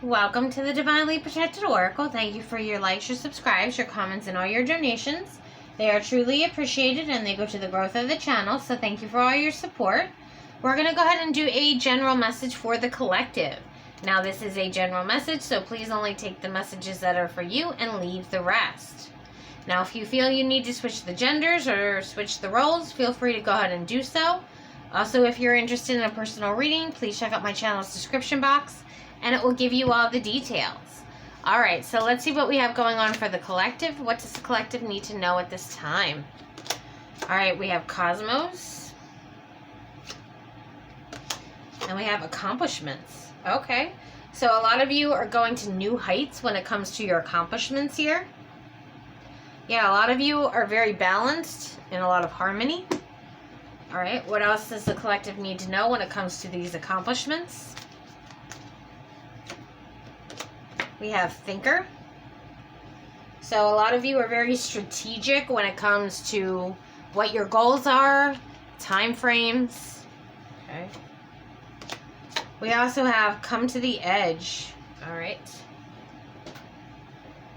Welcome to the Divinely Protected Oracle. Thank you for your likes, your subscribes, your comments, and all your donations. They are truly appreciated and they go to the growth of the channel, so thank you for all your support. We're going to go ahead and do a general message for the collective. Now, this is a general message, so please only take the messages that are for you and leave the rest. Now, if you feel you need to switch the genders or switch the roles, feel free to go ahead and do so. Also, if you're interested in a personal reading, please check out my channel's description box, and it will give you all the details. Alright, so let's see what we have going on for the collective. What does the collective need to know at this time? Alright, we have Cosmos. And we have accomplishments. Okay, so a lot of you are going to new heights when it comes to your accomplishments here. Yeah, a lot of you are very balanced and a lot of harmony. Alright, what else does the collective need to know when it comes to these accomplishments? We have Thinker. So a lot of you are very strategic when it comes to what your goals are, time frames. Okay. We also have Come to the Edge. Alright.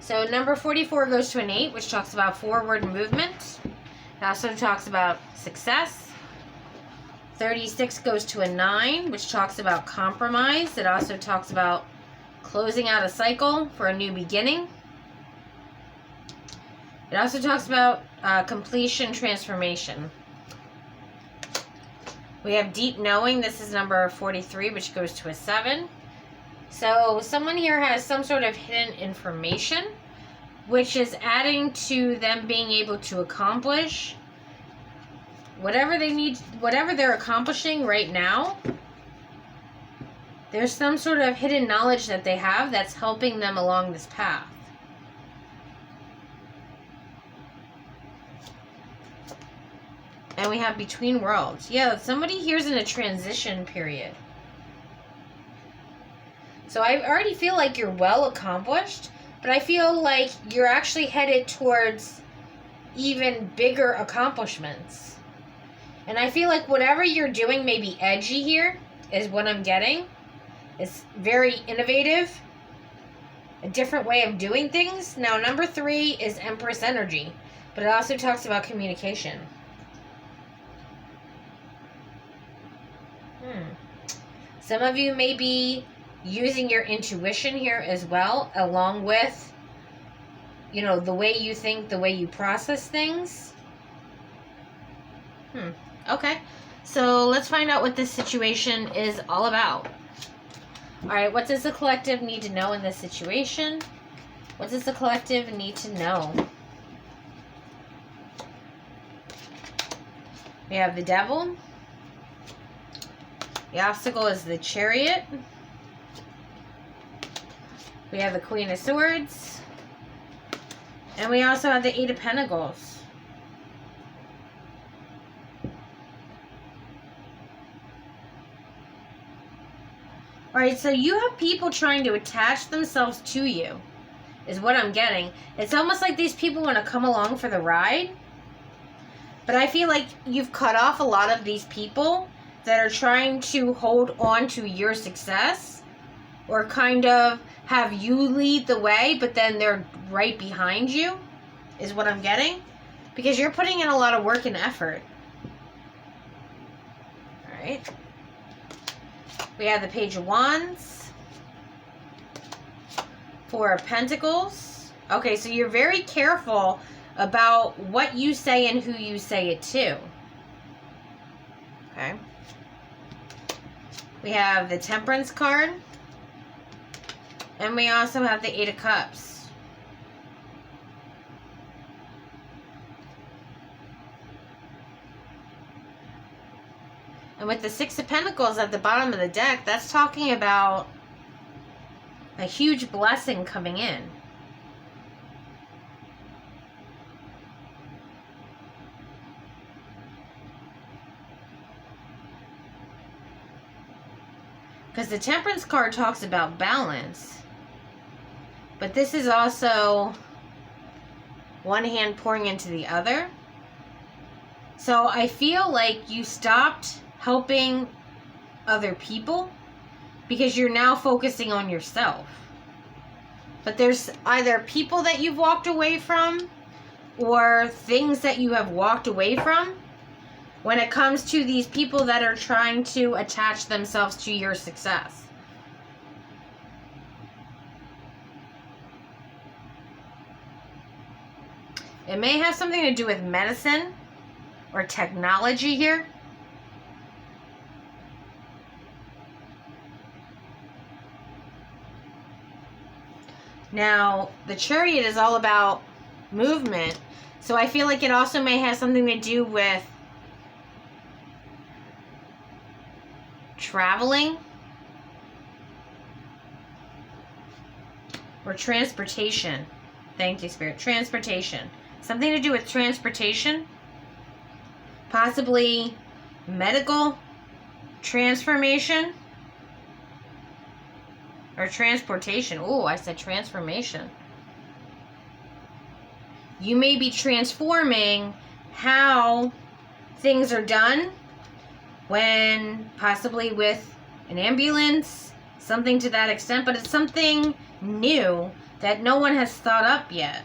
So number 44 goes to an 8, which talks about forward movement. It also talks about success. 36 goes to a 9, which talks about compromise. It also talks about closing out a cycle for a new beginning. It also talks about completion, transformation. We have Deep Knowing. This is number 43, which goes to a 7. So someone here has some sort of hidden information, which is adding to them being able to accomplish whatever they need, whatever they're accomplishing right now. There's some sort of hidden knowledge that they have that's helping them along this path. And we have Between Worlds. Yeah, somebody here's in a transition period. So I already feel like you're well accomplished, but I feel like you're actually headed towards even bigger accomplishments. And I feel like whatever you're doing may be edgy here, is what I'm getting. It's very innovative, a different way of doing things. Now, number 3 is Empress Energy, but it also talks about communication. Some of you may be using your intuition here as well, along with, you know, the way you think, the way you process things. Okay, so let's find out what this situation is all about. Alright, what does the collective need to know in this situation? What does the collective need to know? We have the Devil. The obstacle is the Chariot. We have the Queen of Swords. And we also have the 8 of Pentacles. Alright, so you have people trying to attach themselves to you, is what I'm getting. It's almost like these people want to come along for the ride. But I feel like you've cut off a lot of these people that are trying to hold on to your success, or kind of have you lead the way, but then they're right behind you, is what I'm getting. Because you're putting in a lot of work and effort. Alright. We have the Page of Wands. 4 of Pentacles. Okay, so you're very careful about what you say and who you say it to. Okay. We have the Temperance card. And we also have the 8 of Cups. And with the 6 of Pentacles at the bottom of the deck, that's talking about a huge blessing coming in. Because the Temperance card talks about balance. But this is also one hand pouring into the other. So I feel like you stopped helping other people because you're now focusing on yourself. But there's either people that you've walked away from or things that you have walked away from when it comes to these people that are trying to attach themselves to your success. It may have something to do with medicine or technology here. Now, the Chariot is all about movement, so I feel like it also may have something to do with traveling or transportation. Thank you, Spirit. Transportation. Something to do with transportation. Possibly medical transformation. Or transportation. Oh, I said transformation. You may be transforming how things are done when possibly with an ambulance, something to that extent, but it's something new that no one has thought up yet.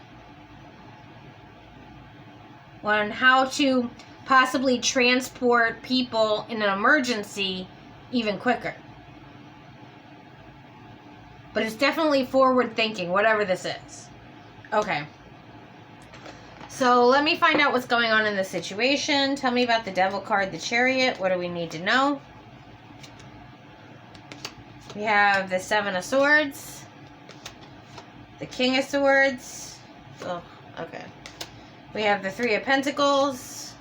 On how to possibly transport people in an emergency even quicker. But it's definitely forward thinking, whatever this is. Okay. So let me find out what's going on in this situation. Tell me about the Devil card, the Chariot. What do we need to know? We have the Seven of Swords. The King of Swords. Oh, okay. We have the Three of Pentacles.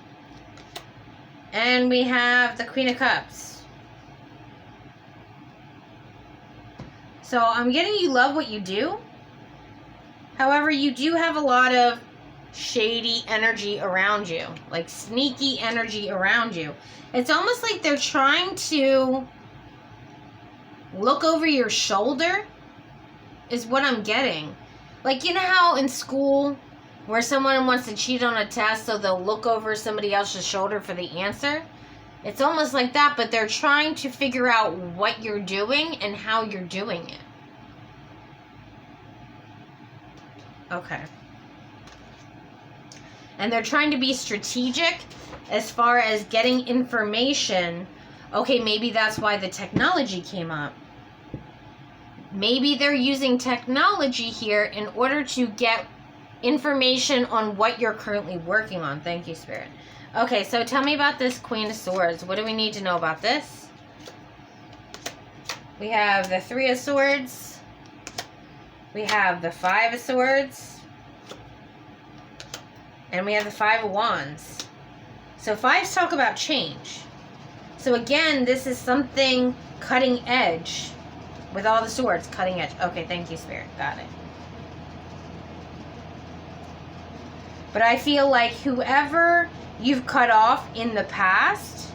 And we have the Queen of Cups. So I'm getting you love what you do. However, you do have a lot of shady energy around you. Like sneaky energy around you. It's almost like they're trying to look over your shoulder is what I'm getting. Like, you know how in school where someone wants to cheat on a test so they'll look over somebody else's shoulder for the answer? It's almost like that, but they're trying to figure out what you're doing and how you're doing it. Okay. And they're trying to be strategic as far as getting information. Okay, maybe that's why the technology came up. Maybe they're using technology here in order to get information on what you're currently working on. Thank you, Spirit. Okay, so tell me about this Queen of Swords. What do we need to know about this? We have the Three of Swords. We have the Five of Swords. And we have the Five of Wands. So fives talk about change. So again, this is something cutting edge. With all the swords, cutting edge. Okay, thank you, Spirit. Got it. But I feel like whoever you've cut off in the past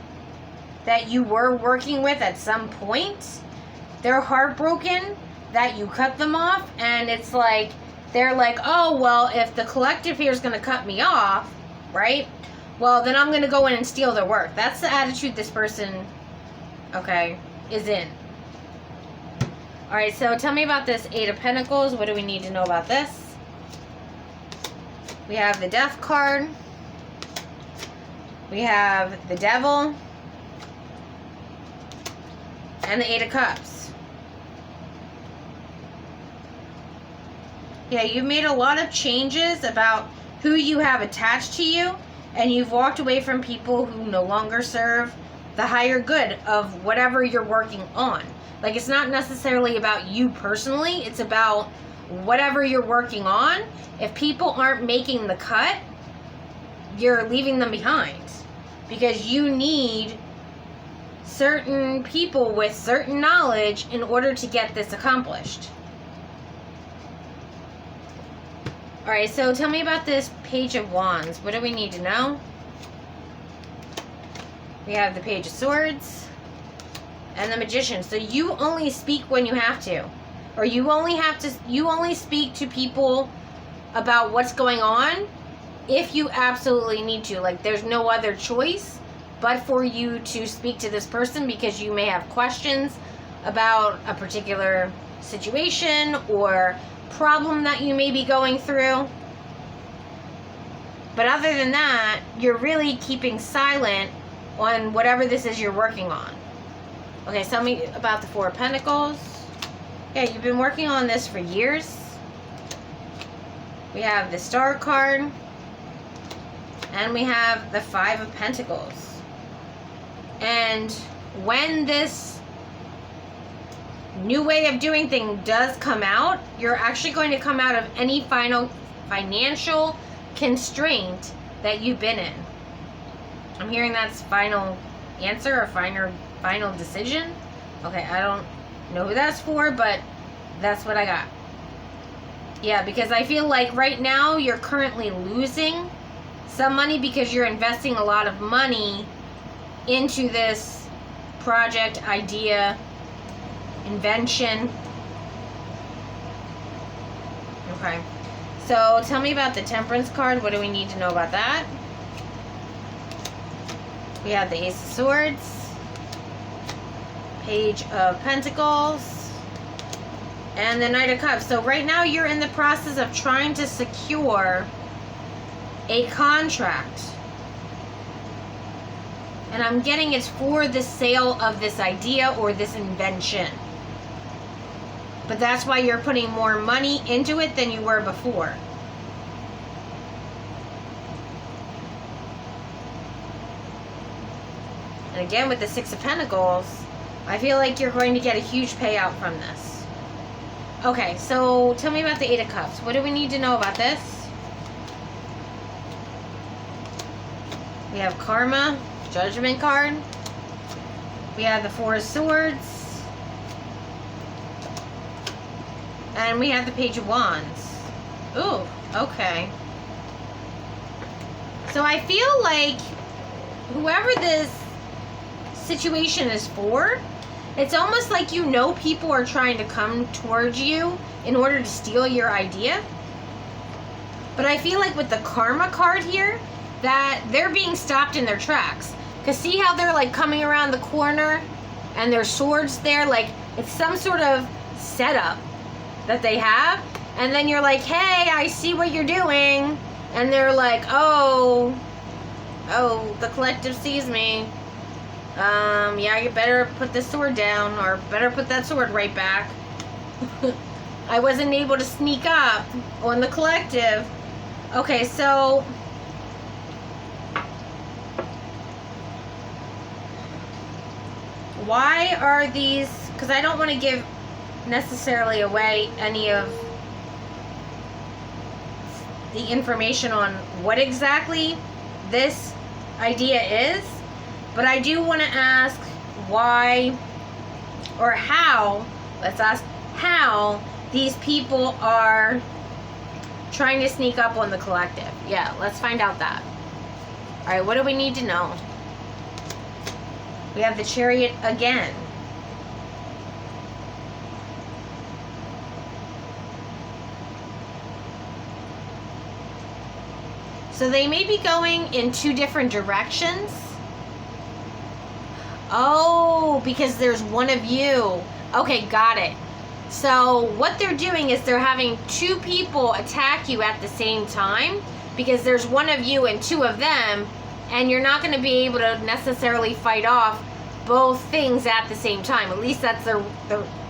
that you were working with at some point, they're heartbroken that you cut them off, and it's like they're like, oh, well, if the collective here is going to cut me off, right, well, then I'm going to go in and steal their work. That's the attitude this person, okay, is in. All right, so tell me about this Eight of Pentacles. What do we need to know about this? We have the Death card. We have the Devil. And the Eight of Cups. Yeah, you've made a lot of changes about who you have attached to you, and you've walked away from people who no longer serve the higher good of whatever you're working on. Like, it's not necessarily about you personally, it's about whatever you're working on. If people aren't making the cut, you're leaving them behind. Because you need certain people with certain knowledge in order to get this accomplished. Alright, so tell me about this Page of Wands. What do we need to know? We have the Page of Swords. And the Magician. So you only speak when you have to. Or you only speak to people about what's going on if you absolutely need to. Like, there's no other choice but for you to speak to this person because you may have questions about a particular situation or problem that you may be going through. But other than that, you're really keeping silent on whatever this is you're working on. Okay, tell me about the Four of Pentacles. Yeah, you've been working on this for years. We have the Star card. And we have the Five of Pentacles. And when this new way of doing things does come out, you're actually going to come out of any financial constraint that you've been in. I'm hearing that's final answer or final decision. Okay, I don't know who that's for, but that's what I got. Yeah, because I feel like right now you're currently losing some money because you're investing a lot of money into this project, idea, invention. Okay. So tell me about the Temperance card. What do we need to know about that? We have the Ace of Swords, Page of Pentacles, and the Knight of Cups. So right now you're in the process of trying to secure a contract. And I'm getting it's for the sale of this idea or this invention. But that's why you're putting more money into it than you were before. And again, with the Six of Pentacles, I feel like you're going to get a huge payout from this. Okay, so tell me about the Eight of Cups. What do we need to know about this? We have Karma, Judgment card. We have the Four of Swords. And we have the Page of Wands. Ooh, okay. So I feel like whoever this situation is for, it's almost like you know people are trying to come towards you in order to steal your idea. But I feel like with the Karma card here, that they're being stopped in their tracks. Because see how they're like coming around the corner and their swords there? Like it's some sort of setup that they have. And then you're like, hey, I see what you're doing. And they're like, oh, the collective sees me. Yeah, you better put the sword down or better put that sword right back. I wasn't able to sneak up on the collective. Okay, so why are these, because I don't want to give necessarily away any of the information on what exactly this idea is, but I do want to ask why or how, let's ask how these people are trying to sneak up on the collective. Yeah, let's find out that. Alright, what do we need to know? We have the Chariot again. So they may be going in two different directions. Oh, because there's one of you. Okay, got it. So what they're doing is they're having two people attack you at the same time because there's one of you and two of them, and you're not going to be able to necessarily fight off both things at the same time. At least that's their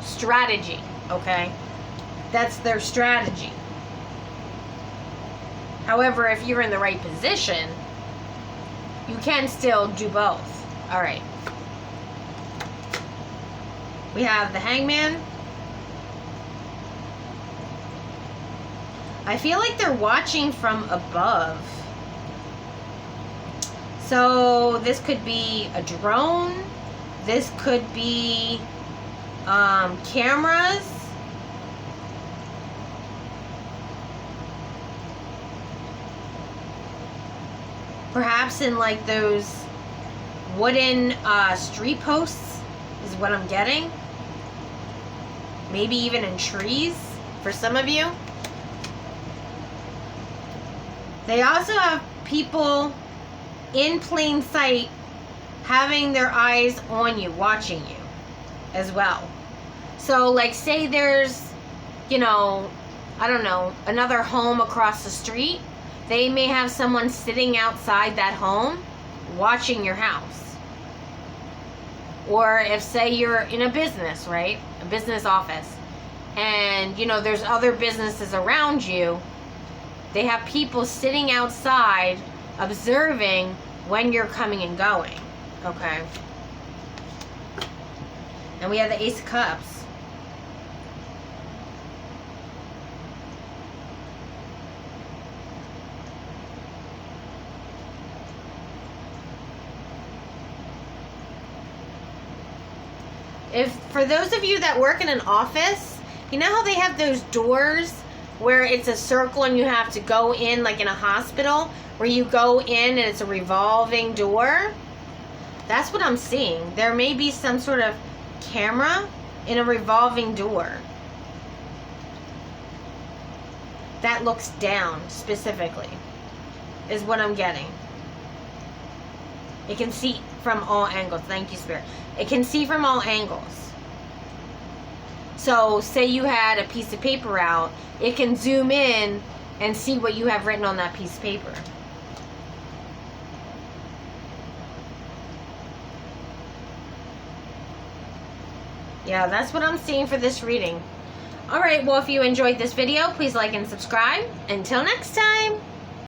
strategy, okay? That's their strategy. However, if you're in the right position, you can still do both. All right. We have the Hangman. I feel like they're watching from above. So this could be a drone. This could be cameras. Perhaps in like those wooden street posts is what I'm getting. Maybe even in trees for some of you. They also have people in plain sight having their eyes on you, watching you as well. So, like, say there's, you know, I don't know, another home across the street. They may have someone sitting outside that home watching your house. Or if, say, you're in a business, right? A business office. And, you know, there's other businesses around you. They have people sitting outside observing when you're coming and going. Okay. And we have the Ace of Cups. If, for those of you that work in an office, you know how they have those doors where it's a circle and you have to go in, like in a hospital, where you go in and it's a revolving door? That's what I'm seeing. There may be some sort of camera in a revolving door that looks down specifically, is what I'm getting. It can see from all angles. Thank you, Spirit. It can see from all angles. So, say you had a piece of paper out, it can zoom in and see what you have written on that piece of paper. Yeah, that's what I'm seeing for this reading. Alright, well, if you enjoyed this video, please like and subscribe. Until next time.